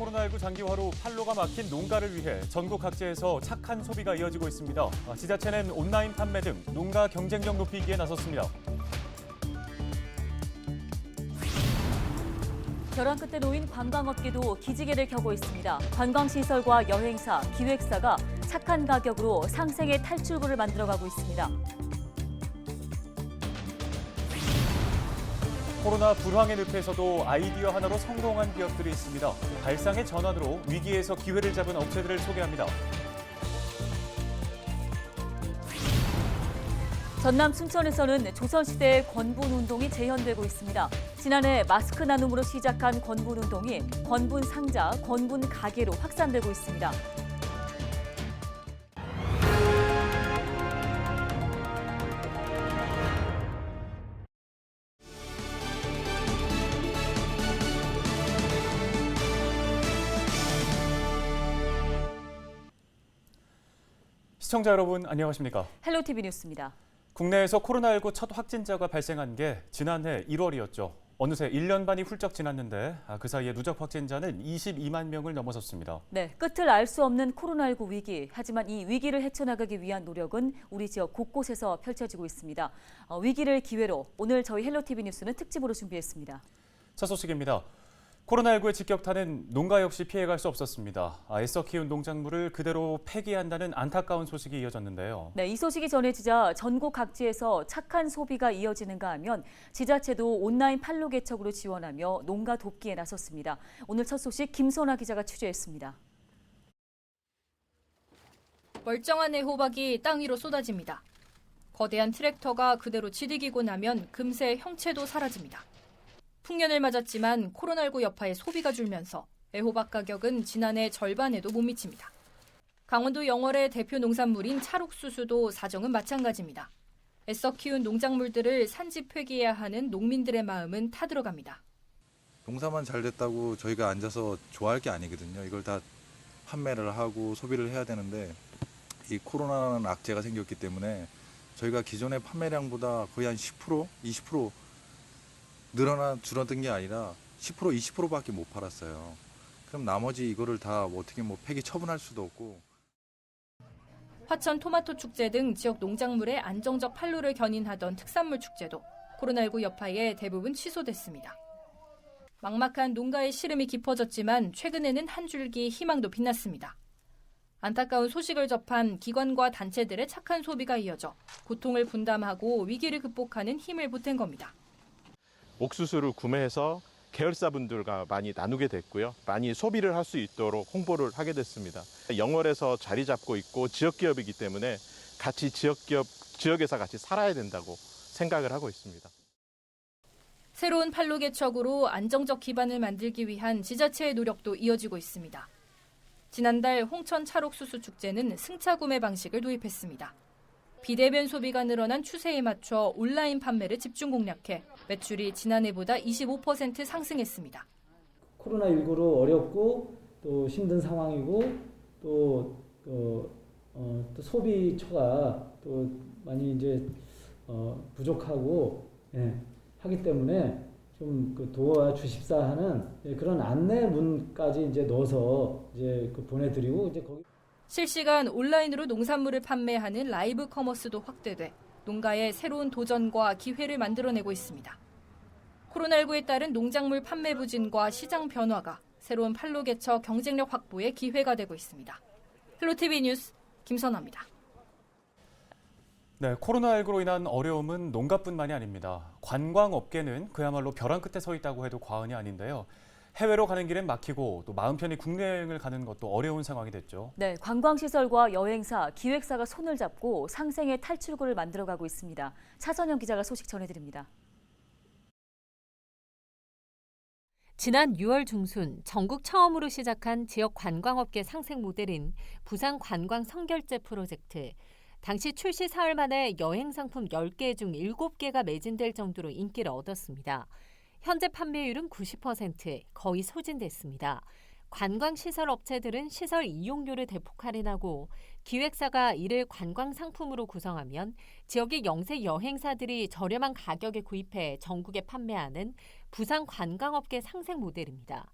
코로나19 장기화로 판로가 막힌 농가를 위해 전국 각지에서 착한 소비가 이어지고 있습니다. 지자체는 온라인 판매 등 농가 경쟁력 높이기에 나섰습니다. 벼랑 끝에 놓인 관광업계도 기지개를 켜고 있습니다. 관광시설과 여행사, 기획사가 착한 가격으로 상생의 탈출구를 만들어가고 있습니다. 코로나 불황의 늪에서도 아이디어 하나로 성공한 기업들이 있습니다. 발상의 전환으로 위기에서 기회를 잡은 업체들을 소개합니다. 전남 춘천에서는 조선시대의 권분운동이 재현되고 있습니다. 지난해 마스크 나눔으로 시작한 권분운동이 권분 상자, 권분 가게로 확산되고 있습니다. 시청자 여러분 안녕하십니까? 헬로티비 뉴스입니다. 국내에서 코로나19 첫 확진자가 발생한 게 지난해 1월이었죠. 어느새 1년 반이 훌쩍 지났는데 그 사이에 누적 확진자는 22만 명을 넘어섰습니다. 네, 끝을 알 수 없는 코로나19 위기. 하지만 이 위기를 헤쳐나가기 위한 노력은 우리 지역 곳곳에서 펼쳐지고 있습니다. 위기를 기회로 오늘 저희 헬로티비 뉴스는 특집으로 준비했습니다. 첫 소식입니다. 코로나19의 직격탄은 농가 역시 피해갈 수 없었습니다. 애써 키운 농작물을 그대로 폐기한다는 안타까운 소식이 이어졌는데요. 네, 이 소식이 전해지자 전국 각지에서 착한 소비가 이어지는가 하면 지자체도 온라인 판로 개척으로 지원하며 농가 돕기에 나섰습니다. 오늘 첫 소식 김선아 기자가 취재했습니다. 멀쩡한 애호박이 땅 위로 쏟아집니다. 거대한 트랙터가 그대로 지디기고 나면 금세 형체도 사라집니다. 풍년을 맞았지만 코로나19 여파에 소비가 줄면서 애호박 가격은 지난해 절반에도 못 미칩니다. 강원도 영월의 대표 농산물인 찰옥수수도 사정은 마찬가지입니다. 애써 키운 농작물들을 산지 폐기해야 하는 농민들의 마음은 타들어갑니다. 농사만 잘 됐다고 저희가 앉아서 좋아할 게 아니거든요. 이걸 다 판매를 하고 소비를 해야 되는데 이 코로나라는 악재가 생겼기 때문에 저희가 기존의 판매량보다 거의 한 10%, 20% 줄어든 게 아니라 10%, 20%밖에 못 팔았어요. 그럼 나머지 이거를 다 어떻게 폐기 처분할 수도 없고. 화천 토마토 축제 등 지역 농작물의 안정적 판로를 견인하던 특산물 축제도 코로나19 여파에 대부분 취소됐습니다. 막막한 농가의 시름이 깊어졌지만 최근에는 한 줄기 희망도 빛났습니다. 안타까운 소식을 접한 기관과 단체들의 착한 소비가 이어져 고통을 분담하고 위기를 극복하는 힘을 보탠 겁니다. 옥수수를 구매해서 계열사분들과 많이 나누게 됐고요. 많이 소비를 할 수 있도록 홍보를 하게 됐습니다. 영월에서 자리 잡고 있고 지역기업이기 때문에 같이 지역에서 같이 살아야 된다고 생각을 하고 있습니다. 새로운 판로 개척으로 안정적 기반을 만들기 위한 지자체의 노력도 이어지고 있습니다. 지난달 홍천 찰옥수수 축제는 승차 구매 방식을 도입했습니다. 비대면 소비가 늘어난 추세에 맞춰 온라인 판매를 집중 공략해 매출이 지난해보다 25% 상승했습니다. 코로나19로 어렵고 또 힘든 상황이고 또 소비처가 또 많이 이제 부족하고 하기 때문에 좀 도와주십사 하는 그런 안내문까지 이제 넣어서 이제 보내드리고 이제 거기. 실시간 온라인으로 농산물을 판매하는 라이브 커머스도 확대돼 농가의 새로운 도전과 기회를 만들어내고 있습니다. 코로나19에 따른 농작물 판매 부진과 시장 변화가 새로운 판로 개척 경쟁력 확보의 기회가 되고 있습니다. 헬로티비 뉴스 김선아입니다. 네, 코로나19로 인한 어려움은 농가뿐만이 아닙니다. 관광업계는 그야말로 벼랑 끝에 서 있다고 해도 과언이 아닌데요. 해외로 가는 길은 막히고 또 마음 편히 국내 여행을 가는 것도 어려운 상황이 됐죠. 네, 관광시설과 여행사, 기획사가 손을 잡고 상생의 탈출구를 만들어가고 있습니다. 차선영 기자가 소식 전해드립니다. 지난 6월 중순 전국 처음으로 시작한 지역 관광업계 상생 모델인 부산 관광 선결제 프로젝트. 당시 출시 사흘 만에 여행 상품 10개 중 7개가 매진될 정도로 인기를 얻었습니다. 현재 판매율은 90%, 거의 소진됐습니다. 관광시설 업체들은 시설 이용료를 대폭 할인하고 기획사가 이를 관광 상품으로 구성하면 지역의 영세 여행사들이 저렴한 가격에 구입해 전국에 판매하는 부산 관광업계 상생 모델입니다.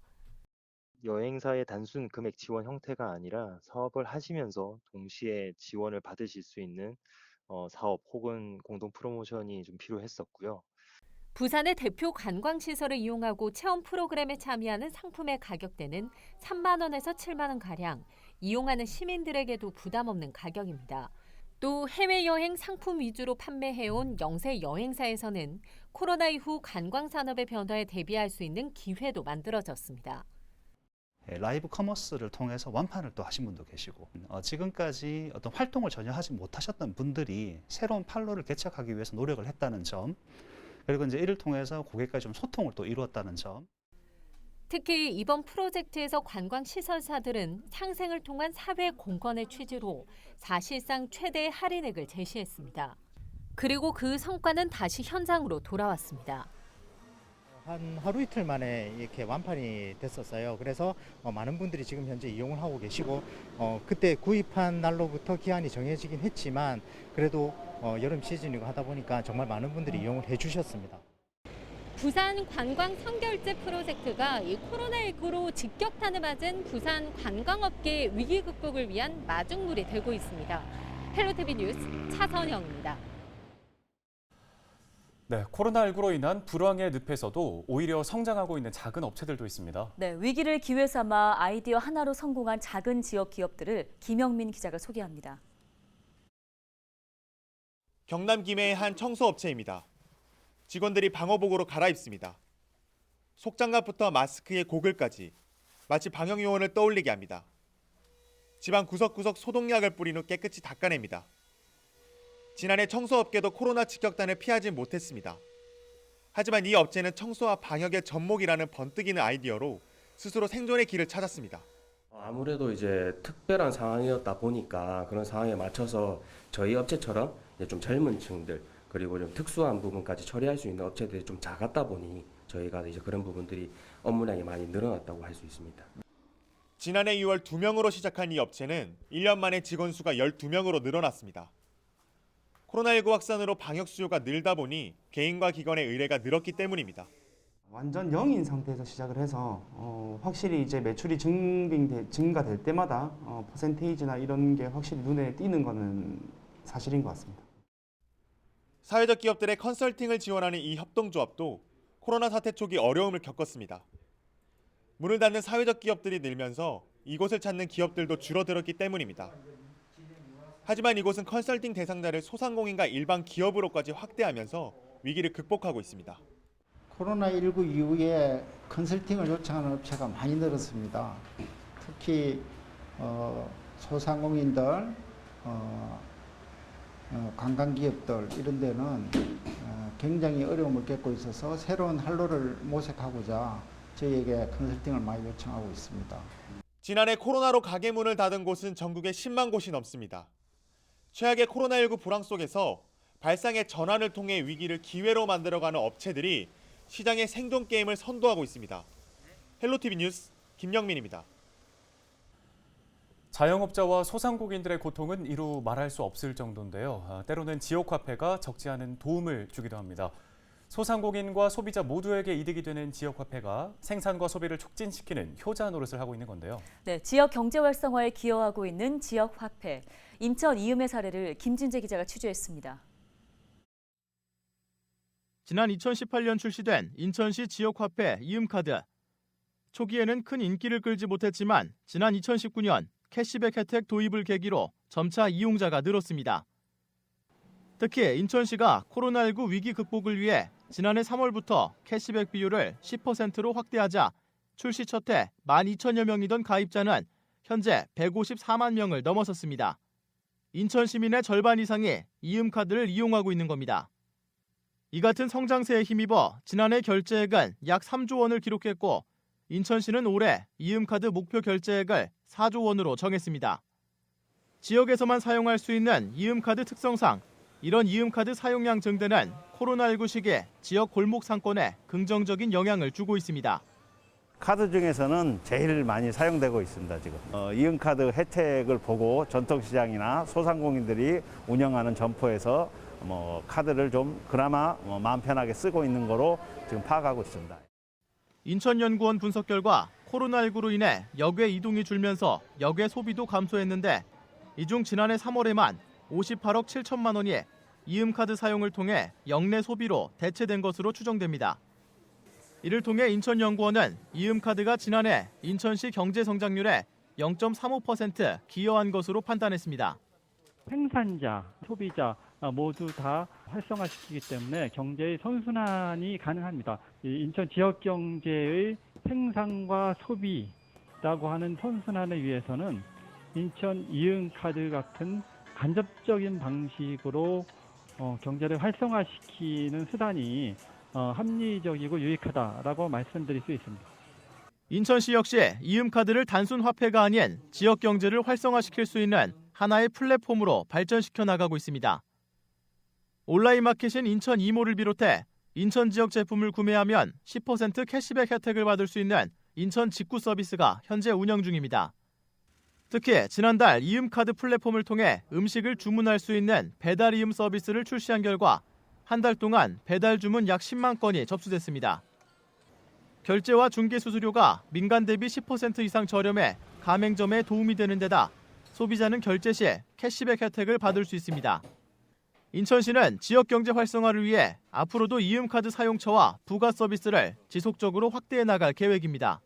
여행사의 단순 금액 지원 형태가 아니라 사업을 하시면서 동시에 지원을 받으실 수 있는 사업 혹은 공동 프로모션이 좀 필요했었고요. 부산의 대표 관광시설을 이용하고 체험 프로그램에 참여하는 상품의 가격대는 3만 원에서 7만 원 가량, 이용하는 시민들에게도 부담 없는 가격입니다. 또 해외여행 상품 위주로 판매해온 영세 여행사에서는 코로나 이후 관광산업의 변화에 대비할 수 있는 기회도 만들어졌습니다. 라이브 커머스를 통해서 완판을 또 하신 분도 계시고 지금까지 어떤 활동을 전혀 하지 못하셨던 분들이 새로운 판로를 개척하기 위해서 노력을 했다는 점, 그리고 이제 이를 통해서 고객과 좀 소통을 또 이루었다는 점. 특히 이번 프로젝트에서 관광시설사들은 상생을 통한 사회 공헌의 취지로 사실상 최대의 할인액을 제시했습니다. 그리고 그 성과는 다시 현장으로 돌아왔습니다. 한 하루 이틀 만에 이렇게 완판이 됐었어요. 그래서 많은 분들이 지금 현재 이용을 하고 계시고 그때 구입한 날로부터 기한이 정해지긴 했지만 그래도 여름 시즌이고 하다 보니까 정말 많은 분들이 이용을 해주셨습니다. 부산 관광 선결제 프로젝트가 이 코로나19로 직격탄을 맞은 부산 관광업계 위기 극복을 위한 마중물이 되고 있습니다. 헬로티비 뉴스 차선영입니다. 네, 코로나19로 인한 불황의 늪에서도 오히려 성장하고 있는 작은 업체들도 있습니다. 네, 위기를 기회 삼아 아이디어 하나로 성공한 작은 지역 기업들을 김영민 기자가 소개합니다. 경남 김해의 한 청소업체입니다. 직원들이 방호복으로 갈아입습니다. 속장갑부터 마스크에 고글까지 마치 방역요원을 떠올리게 합니다. 집안 구석구석 소독약을 뿌린 후 깨끗이 닦아냅니다. 지난해 청소업계도 코로나 직격탄을 피하지 못했습니다. 하지만 이 업체는 청소와 방역의 접목이라는 번뜩이는 아이디어로 스스로 생존의 길을 찾았습니다. 아무래도 이제 특별한 상황이었다 보니까 그런 상황에 맞춰서 저희 업체처럼 좀 젊은 층들 그리고 좀 특수한 부분까지 처리할 수 있는 업체들이 좀 작았다 보니 저희가 이제 그런 부분들이 업무량이 많이 늘어났다고 할 수 있습니다. 지난해 6월 2명으로 시작한 이 업체는 1년 만에 직원 수가 12명으로 늘어났습니다. 코로나19 확산으로 방역 수요가 늘다 보니 개인과 기관의 의뢰가 늘었기 때문입니다. 완전 0인 상태에서 시작을 해서 확실히 이제 매출이 증가될 때마다 퍼센테이지나 이런 게 확실히 눈에 띄는 거는 사실인 것 같습니다. 사회적 기업들의 컨설팅을 지원하는 이 협동조합도 코로나 사태 초기 어려움을 겪었습니다. 문을 닫는 사회적 기업들이 늘면서 이곳을 찾는 기업들도 줄어들었기 때문입니다. 하지만 이곳은 컨설팅 대상자를 소상공인과 일반 기업으로까지 확대하면서 위기를 극복하고 있습니다. 코로나19 이후에 컨설팅을 요청하는 업체가 많이 늘었습니다. 특히 소상공인들, 관광기업들 이런 데는 굉장히 어려움을 겪고 있어서 새로운 활로를 모색하고자 저희에게 컨설팅을 많이 요청하고 있습니다. 지난해 코로나로 가게 문을 닫은 곳은 전국에 10만 곳이 넘습니다. 최악의 코로나19 불황 속에서 발상의 전환을 통해 위기를 기회로 만들어가는 업체들이 시장의 생존 게임을 선도하고 있습니다. 헬로티비 뉴스 김영민입니다. 자영업자와 소상공인들의 고통은 이루 말할 수 없을 정도인데요. 때로는 지역화폐가 적지 않은 도움을 주기도 합니다. 소상공인과 소비자 모두에게 이득이 되는 지역화폐가 생산과 소비를 촉진시키는 효자 노릇을 하고 있는 건데요. 네, 지역 경제 활성화에 기여하고 있는 지역화폐. 인천 이음의 사례를 김진재 기자가 취재했습니다. 지난 2018년 출시된 인천시 지역화폐 이음카드. 초기에는 큰 인기를 끌지 못했지만 지난 2019년 캐시백 혜택 도입을 계기로 점차 이용자가 늘었습니다. 특히 인천시가 코로나19 위기 극복을 위해 지난해 3월부터 캐시백 비율을 10%로 확대하자 출시 첫 해 12,000여 명이던 가입자는 현재 154만 명을 넘어섰습니다. 인천 시민의 절반 이상이 이음카드를 이용하고 있는 겁니다. 이 같은 성장세에 힘입어 지난해 결제액은 약 3조 원을 기록했고 인천시는 올해 이음카드 목표 결제액을 4조 원으로 정했습니다. 지역에서만 사용할 수 있는 이음카드 특성상 이런 이음카드 사용량 증대는 코로나19 시기에 지역 골목 상권에 긍정적인 영향을 주고 있습니다. 카드 중에서는 제일 많이 사용되고 있습니다. 지금 이음카드 혜택을 보고 전통시장이나 소상공인들이 운영하는 점포에서 카드를 좀 그나마 마음 편하게 쓰고 있는 거로 지금 파악하고 있습니다. 인천연구원 분석 결과 코로나19로 인해 역외 이동이 줄면서 역외 소비도 감소했는데 이 중 지난해 3월에만 58억 7천만 원이 이음카드 사용을 통해 역내 소비로 대체된 것으로 추정됩니다. 이를 통해 인천연구원은 이음카드가 지난해 인천시 경제 성장률에 0.35% 기여한 것으로 판단했습니다. 생산자, 소비자 모두 다 활성화시키기 때문에 경제의 선순환이 가능합니다. 인천 지역 경제의 생산과 소비라고 하는 선순환을 위해서는 인천 이음카드 같은 간접적인 방식으로 경제를 활성화시키는 수단이 합리적이고 유익하다라고 말씀드릴 수 있습니다. 인천시 역시 이음카드를 단순 화폐가 아닌 지역 경제를 활성화시킬 수 있는 하나의 플랫폼으로 발전시켜 나가고 있습니다. 온라인 마켓인 인천 이모를 비롯해 인천 지역 제품을 구매하면 10% 캐시백 혜택을 받을 수 있는 인천 직구 서비스가 현재 운영 중입니다. 특히 지난달 이음카드 플랫폼을 통해 음식을 주문할 수 있는 배달 이음 서비스를 출시한 결과 한 달 동안 배달 주문 약 10만 건이 접수됐습니다. 결제와 중개 수수료가 민간 대비 10% 이상 저렴해 가맹점에 도움이 되는 데다 소비자는 결제 시 캐시백 혜택을 받을 수 있습니다. 인천시는 지역 경제 활성화를 위해 앞으로도 이음카드 사용처와 부가 서비스를 지속적으로 확대해 나갈 계획입니다.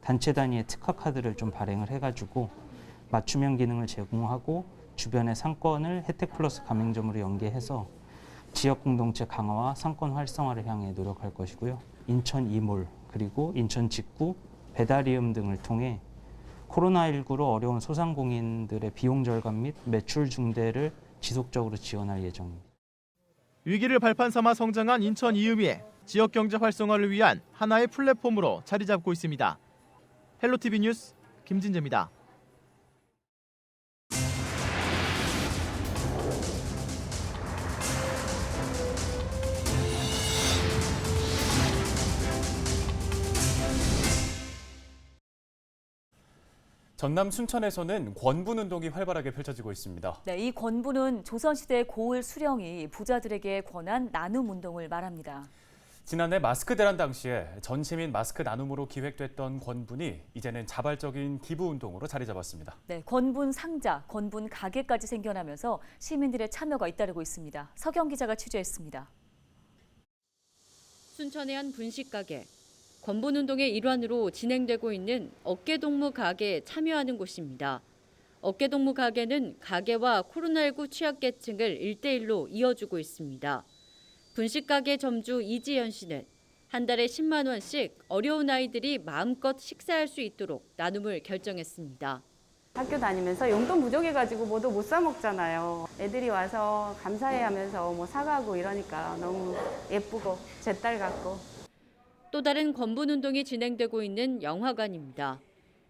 단체 단위의 특화 카드를 좀 발행을 해가지고 맞춤형 기능을 제공하고 주변의 상권을 혜택 플러스 가맹점으로 연계해서 지역 공동체 강화와 상권 활성화를 향해 노력할 것이고요. 인천 이몰 그리고 인천 직구, 배달이음 등을 통해 코로나19로 어려운 소상공인들의 비용 절감 및 매출 증대를 지속적으로 지원할 예정입니다. 위기를 발판 삼아 성장한 인천 이음이 지역 경제 활성화를 위한 하나의 플랫폼으로 자리 잡고 있습니다. 헬로티비 뉴스 김진재입니다. 전남 순천에서는 권분 운동이 활발하게 펼쳐지고 있습니다. 네, 이 권분은 조선시대 고을 수령이 부자들에게 권한 나눔 운동을 말합니다. 지난해 마스크 대란 당시에 전 시민 마스크 나눔으로 기획됐던 권분이 이제는 자발적인 기부 운동으로 자리 잡았습니다. 네, 권분 상자, 권분 가게까지 생겨나면서 시민들의 참여가 잇따르고 있습니다. 서경 기자가 취재했습니다. 순천의 한 분식 가게. 권분 운동의 일환으로 진행되고 있는 어깨동무 가게에 참여하는 곳입니다. 어깨동무 가게는 가게와 코로나19 취약계층을 1대1로 이어주고 있습니다. 분식 가게 점주 이지연 씨는 한 달에 10만 원씩 어려운 아이들이 마음껏 식사할 수 있도록 나눔을 결정했습니다. 학교 다니면서 용돈 부족해가지고 뭐도 못 사 먹잖아요. 애들이 와서 감사해하면서 뭐 사가고 이러니까 너무 예쁘고 제 딸 같고. 또 다른 권분 운동이 진행되고 있는 영화관입니다.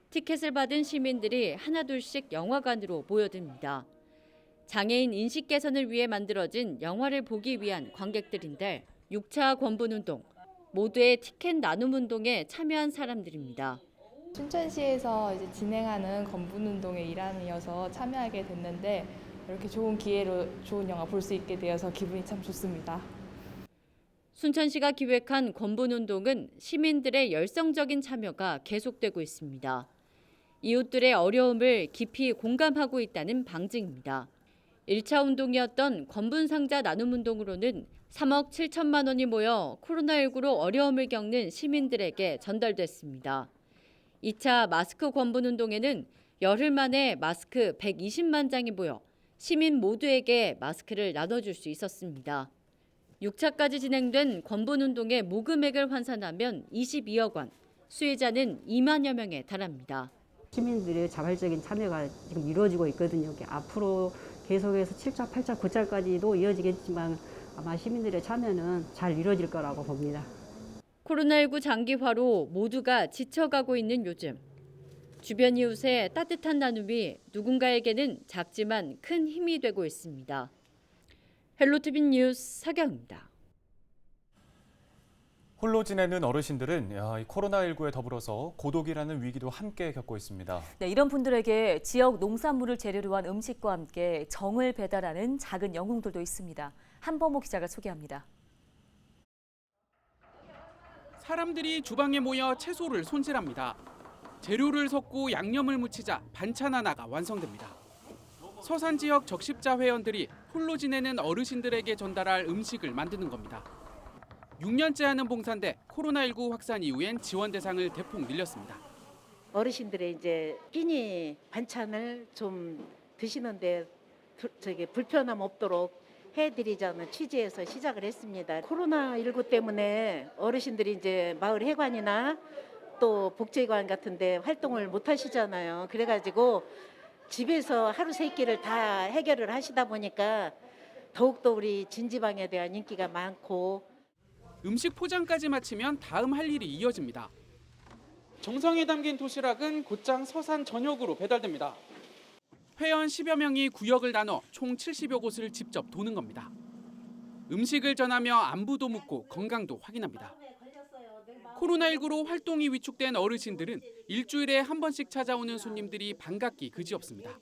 티켓을 받은 시민들이 하나둘씩 영화관으로 모여듭니다. 장애인 인식 개선을 위해 만들어진 영화를 보기 위한 관객들인데 6차 권분 운동, 모두의 티켓 나눔 운동에 참여한 사람들입니다. 순천시에서 이제 진행하는 권분 운동의 일환이어서 참여하게 됐는데 이렇게 좋은 기회로 좋은 영화 볼 수 있게 되어서 기분이 참 좋습니다. 순천시가 기획한 권분 운동은 시민들의 열성적인 참여가 계속되고 있습니다. 이웃들의 어려움을 깊이 공감하고 있다는 방증입니다. 1차 운동이었던 권분 상자 나눔 운동으로는 3억 7천만 원이 모여 코로나19로 어려움을 겪는 시민들에게 전달됐습니다. 2차 마스크 권분 운동에는 열흘 만에 마스크 120만 장이 모여 시민 모두에게 마스크를 나눠줄 수 있었습니다. 6차까지 진행된 권분 운동의 모금액을 환산하면 22억 원, 수혜자는 2만여 명에 달합니다. 시민들의 자발적인 참여가 지금 이루어지고 있거든요. 앞으로 계속해서 7차, 8차, 9차까지도 이어지겠지만 아마 시민들의 참여는 잘 이루어질 거라고 봅니다. 코로나19 장기화로 모두가 지쳐가고 있는 요즘. 주변 이웃의 따뜻한 나눔이 누군가에게는 작지만 큰 힘이 되고 있습니다. 헬로티비 뉴스 서경입니다. 홀로 지내는 어르신들은 코로나19에 더불어서 고독이라는 위기도 함께 겪고 있습니다. 네, 이런 분들에게 지역 농산물을 재료로 한 음식과 함께 정을 배달하는 작은 영웅들도 있습니다. 한범호 기자가 소개합니다. 사람들이 주방에 모여 채소를 손질합니다. 재료를 섞고 양념을 묻히자 반찬 하나가 완성됩니다. 서산 지역 적십자 회원들이 홀로 지내는 어르신들에게 전달할 음식을 만드는 겁니다. 6년째 하는 봉사인데 코로나19 확산 이후엔 지원 대상을 대폭 늘렸습니다. 어르신들의 이제 끼니 반찬을 좀 드시는데 불편함 없도록 해드리자는 취지에서 시작을 했습니다. 코로나19 때문에 어르신들이 이제 마을 회관이나 또 복지관 같은데 활동을 못 하시잖아요. 그래가지고 집에서 하루 세 끼를 다 해결을 하시다 보니까 더욱더 우리 진지방에 대한 인기가 많고 음식 포장까지 마치면 다음 할 일이 이어집니다. 정성이 담긴 도시락은 곧장 서산 전역으로 배달됩니다. 회원 10여 명이 구역을 나눠 총 70여 곳을 직접 도는 겁니다. 음식을 전하며 안부도 묻고 건강도 확인합니다. 코로나19로 활동이 위축된 어르신들은 일주일에 한 번씩 찾아오는 손님들이 반갑기 그지없습니다.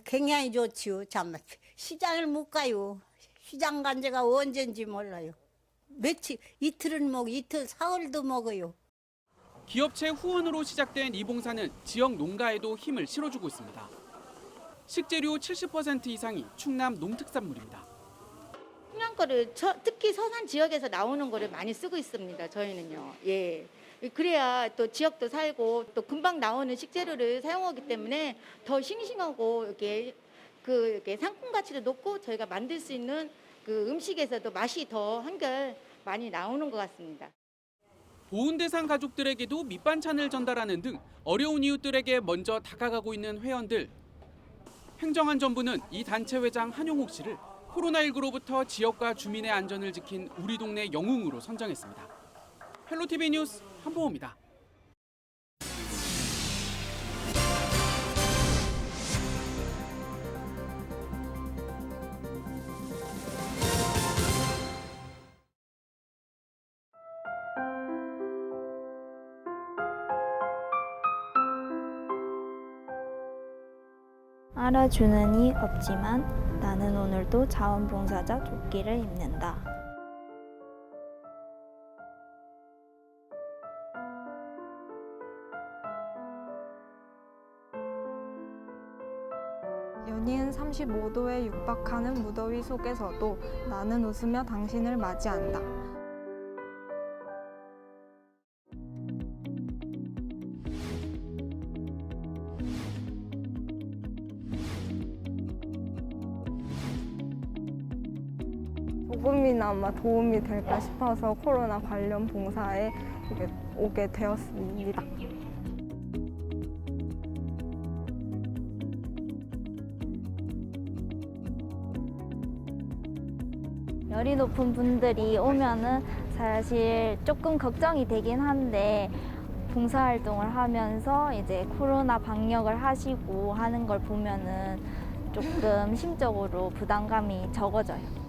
굉장히 좋지요. 참 시장을 못 가요. 시장 간 지가 언젠지 몰라요. 며칠 이틀은 먹고 이틀 사흘도 먹어요. 기업체 후원으로 시작된 이 봉사는 지역 농가에도 힘을 실어주고 있습니다. 식재료 70% 이상이 충남 농특산물입니다. 풍년거를 특히 서산 지역에서 나오는 거를 많이 쓰고 있습니다. 저희는요. 예. 그래야 또 지역도 살고 또 금방 나오는 식재료를 사용하기 때문에 더 싱싱하고 이렇게 상품 가치도 높고 저희가 만들 수 있는 그 음식에서도 맛이 더 한결 많이 나오는 것 같습니다. 보훈 대상 가족들에게도 밑반찬을 전달하는 등 어려운 이웃들에게 먼저 다가가고 있는 회원들. 행정안전부는 이 단체 회장 한용욱 씨를 코로나19로부터 지역과 주민의 안전을 지킨 우리 동네 영웅으로 선정했습니다. 헬로티비 뉴스 한보호입니다. 알아주는 이 없지만 나는 오늘도 자원봉사자 조끼를 입는다. 연이은 35도에 육박하는 무더위 속에서도 나는 웃으며 당신을 맞이한다. 조금이나마 도움이 될까 싶어서 코로나 관련 봉사에 오게 되었습니다. 열이 높은 분들이 오면은 사실 조금 걱정이 되긴 한데 봉사활동을 하면서 이제 코로나 방역을 하시고 하는 걸 보면은 조금 심적으로 부담감이 적어져요.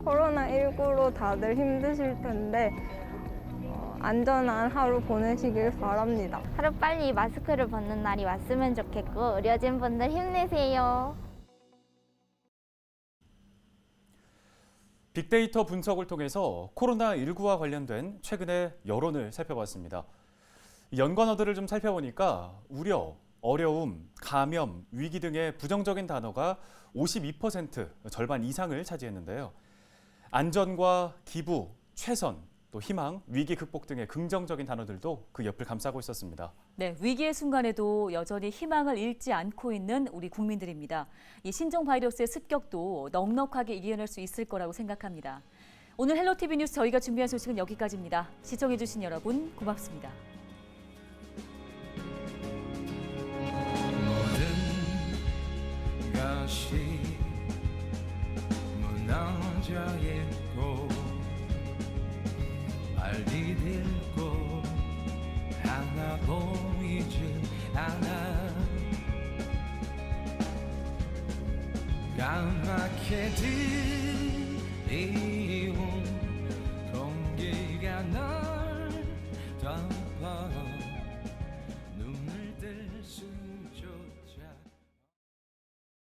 코로나19로 다들 힘드실 텐데 안전한 하루 보내시길 바랍니다. 하루빨리 마스크를 벗는 날이 왔으면 좋겠고 의료진 분들 힘내세요. 빅데이터 분석을 통해서 코로나19와 관련된 최근의 여론을 살펴봤습니다. 연관어들을 좀 살펴보니까 우려, 어려움, 감염, 위기 등의 부정적인 단어가 52% 절반 이상을 차지했는데요. 안전과 기부, 최선, 또 희망, 위기 극복 등의 긍정적인 단어들도 그 옆을 감싸고 있었습니다. 네, 위기의 순간에도 여전히 희망을 잃지 않고 있는 우리 국민들입니다. 이 신종 바이러스의 습격도 넉넉하게 이겨낼 수 있을 거라고 생각합니다. 오늘 헬로티비 뉴스 저희가 준비한 소식은 여기까지입니다. 시청해주신 여러분 고맙습니다. 모든 것이 무너져 있고 발 디딜고 하나 보이지 않아 까맣게 들이온